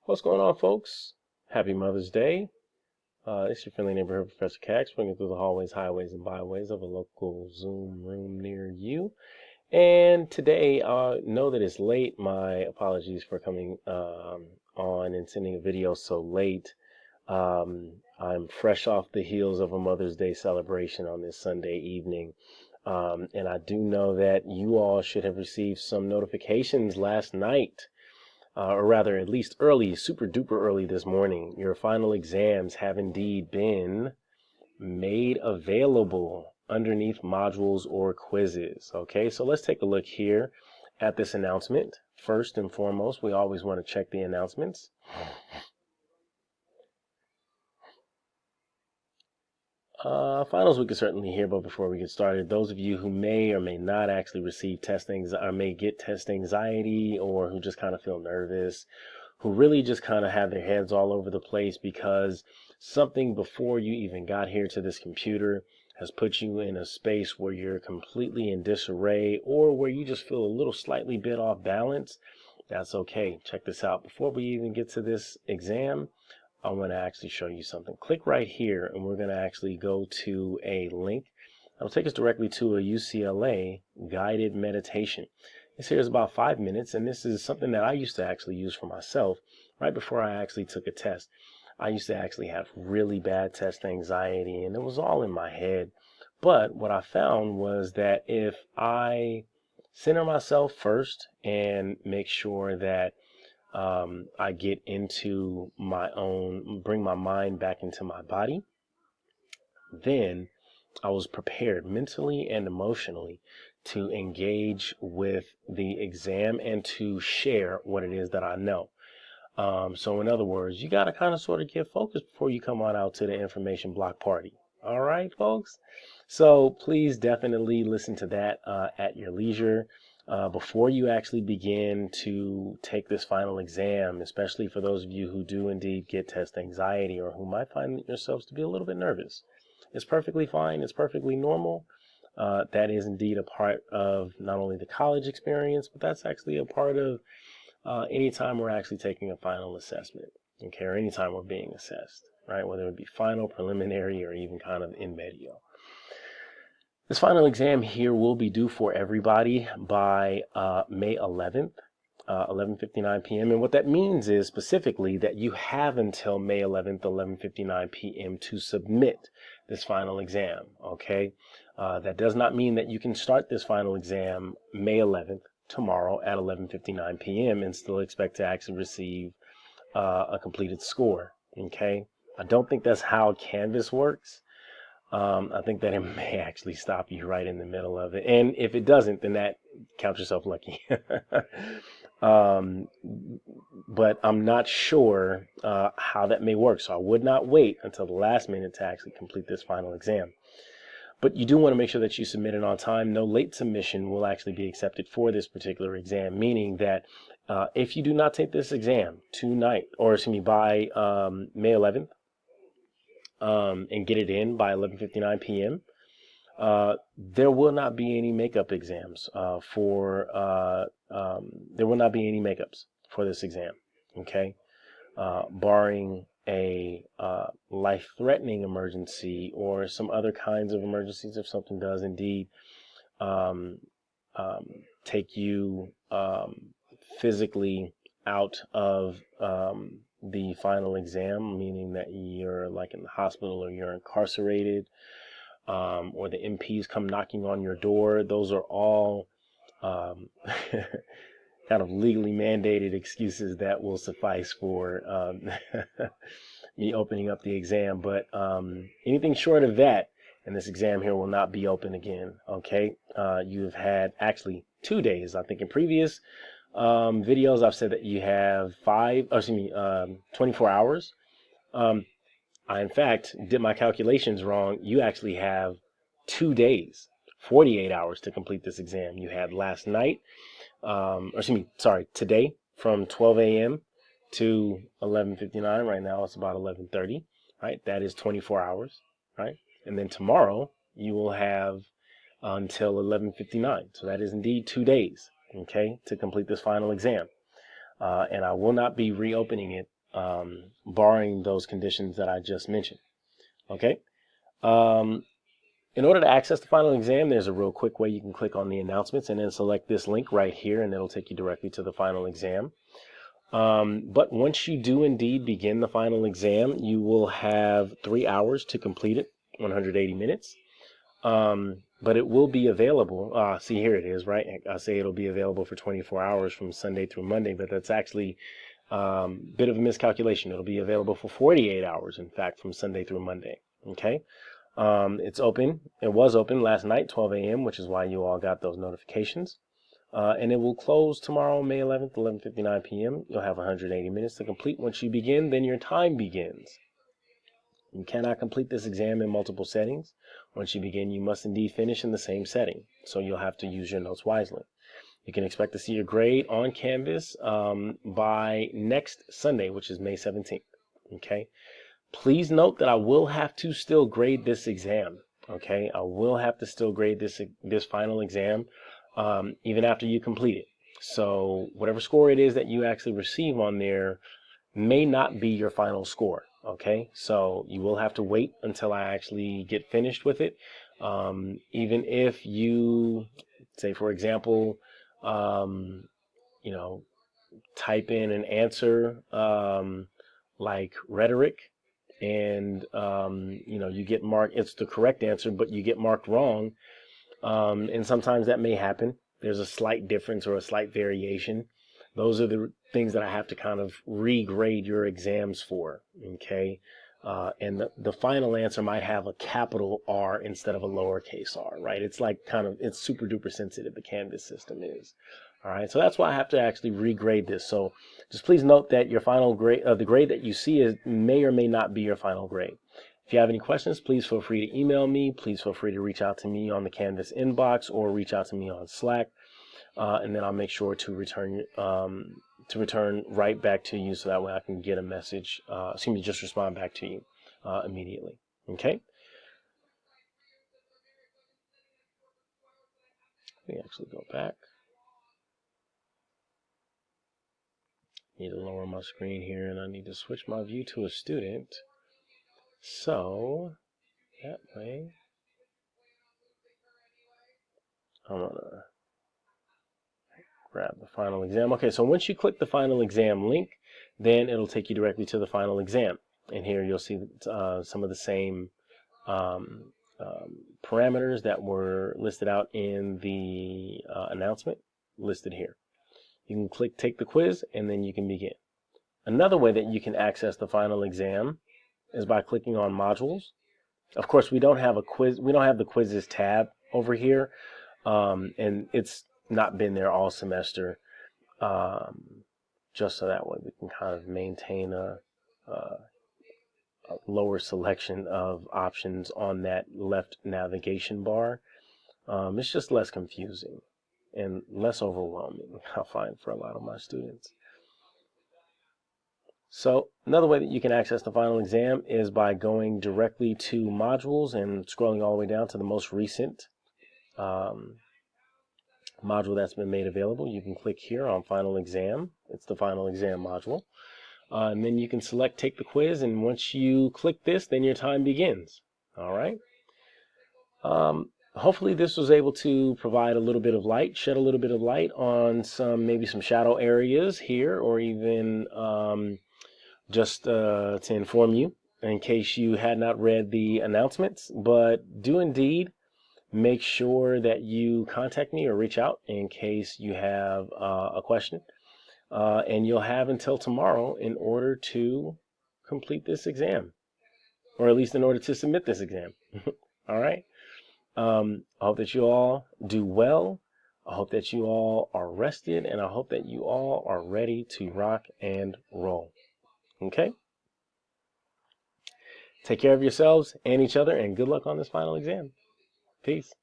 What's going on, folks? Happy Mother's Day. It's your friendly neighborhood Professor Cax, bringing through the hallways, highways, and byways of a local Zoom room near you. And today, know that it's late. My apologies for coming on and sending a video so late. I'm fresh off the heels of a Mother's Day celebration on this Sunday evening. And I do know that you all should have received some notifications last night, or rather, at least early, super duper early this morning. Your final exams have indeed been made available underneath modules or quizzes. Okay, so let's take a look here at this announcement. First and foremost, we always want to check the announcements. Finals we can certainly hear, but before we get started, those of you who may or may not actually receive or may get test anxiety, or who just kind of feel nervous, who really just kind of have their heads all over the place because something before you even got here to this computer has put you in a space where you're completely in disarray, or where you just feel a little slightly bit off balance. That's okay. Check this out. Before we even get to this exam, I want to actually show you something. Click right here, and we're going to actually go to a link that'll take us directly to a UCLA guided meditation. This here is about 5 minutes, and this is something that I used to actually use for myself right before I actually took a test. I used to actually have really bad test anxiety, and it was all in my head. But what I found was that if I center myself first and make sure that I get into bring my mind back into my body, then I was prepared mentally and emotionally to engage with the exam and to share what it is that I know. So in other words, you got to kind of sort of get focused before you come on out to the information block party. All right, folks. So please definitely listen to that at your leisure. Before you actually begin to take this final exam, especially for those of you who do indeed get test anxiety or who might find yourselves to be a little bit nervous. It's perfectly fine. It's perfectly normal. That is indeed a part of not only the college experience, but that's actually a part of anytime we're actually taking a final assessment, okay, or anytime we're being assessed, right? Whether it be final, preliminary, or even kind of in medio. This final exam here will be due for everybody by May 11th, 11:59 p.m. And what that means is specifically that you have until May 11th, 11:59 p.m. to submit this final exam, okay? That does not mean that you can start this final exam May 11th, tomorrow at 11:59 p.m. and still expect to actually receive a completed score, okay? I don't think that's how Canvas works. I think that it may actually stop you right in the middle of it. And if it doesn't, then that count yourself lucky. um, but I'm not sure how that may work. So I would not wait until the last minute to actually complete this final exam. But you do want to make sure that you submit it on time. No late submission will actually be accepted for this particular exam, meaning that if you do not take this exam tonight, or excuse me, by May 11th, and get it in by 11:59 p.m., there will not be any makeup exams there will not be any makeups for this exam, okay? Barring a life-threatening emergency or some other kinds of emergencies, if something does indeed um, take you physically out of the final exam, meaning that you're like in the hospital or you're incarcerated, or the MPs come knocking on your door. Those are all um, kind of legally mandated excuses that will suffice for me opening up the exam. But anything short of that, and this exam here will not be open again. Okay, you've had actually 2 days. I think in previous videos I've said that you have 24 hours. I in fact did my calculations wrong. You actually have 2 days, 48 hours to complete this exam. You had last night, or excuse me, sorry, today from 12 a.m. to 11:59. Right now it's about 11:30. Right, that is 24 hours. Right, and then tomorrow you will have until 11:59. So that is indeed 2 days. Okay, to complete this final exam. And I will not be reopening it barring those conditions that I just mentioned. Okay. In order to access the final exam, there's a real quick way. You can click on the announcements and then select this link right here, and it'll take you directly to the final exam. But once you do indeed begin the final exam, you will have 3 hours to complete it, 180 minutes. But it will be available. See, here it is, right? I say it'll be available for 24 hours from Sunday through Monday, but that's actually a bit of a miscalculation. It'll be available for 48 hours, in fact, from Sunday through Monday. Okay. It's open. It was open last night, 12 a.m., which is why you all got those notifications. And it will close tomorrow, May 11th, 11:59 p.m. You'll have 180 minutes to complete. Once you begin, then your time begins. You cannot complete this exam in multiple settings. Once you begin, you must indeed finish in the same setting. So you'll have to use your notes wisely. You can expect to see your grade on Canvas by next Sunday, which is May 17th. Okay. Please note that I will have to still grade this exam. Okay, I will have to still grade this final exam even after you complete it. So whatever score it is that you actually receive on there may not be your final score. Okay, so you will have to wait until I actually get finished with it. Even if you say, for example, you know, type in an answer like rhetoric, and you know, you get marked, it's the correct answer, but you get marked wrong, and sometimes that may happen. There's a slight difference or a slight variation. Those are the things that I have to kind of regrade your exams for. Okay. And the final answer might have a capital R instead of a lowercase r, right? It's like kind of, it's super duper sensitive, the Canvas system is. All right, so that's why I have to actually regrade this. So just please note that your final grade, the grade that you see may or may not be your final grade. If you have any questions, please feel free to email me. Please feel free to reach out to me on the Canvas inbox or reach out to me on Slack, and then I'll make sure to return right back to you, so that way I can get a message. Just respond back to you immediately. Okay. Let me actually go back. Need to lower my screen here, and I need to switch my view to a student. So that way, I'm gonna grab the final exam. Okay, so once you click the final exam link, then it'll take you directly to the final exam. And here you'll see some of the same parameters that were listed out in the announcement listed here. You can click take the quiz, and then you can begin. Another way that you can access the final exam is by clicking on modules. Of course, we don't have a quiz. We don't have the quizzes tab over here, and it's not been there all semester. Just so that way we can kind of maintain a lower selection of options on that left navigation bar. It's just less confusing and less overwhelming, I find, for a lot of my students. So another way that you can access the final exam is by going directly to modules and scrolling all the way down to the most recent module that's been made available. You can click here on final exam. It's the final exam module. And then you can select take the quiz, and once you click this, then your time begins. All right. Hopefully this was able to provide a little bit of light, shed a little bit of light on maybe some shadow areas here, or even just to inform you in case you had not read the announcements. But do indeed make sure that you contact me or reach out in case you have a question. And you'll have until tomorrow in order to complete this exam, or at least in order to submit this exam. All right. I hope that you all do well. I hope that you all are rested, and I hope that you all are ready to rock and roll. Okay? Take care of yourselves and each other, and good luck on this final exam. Peace.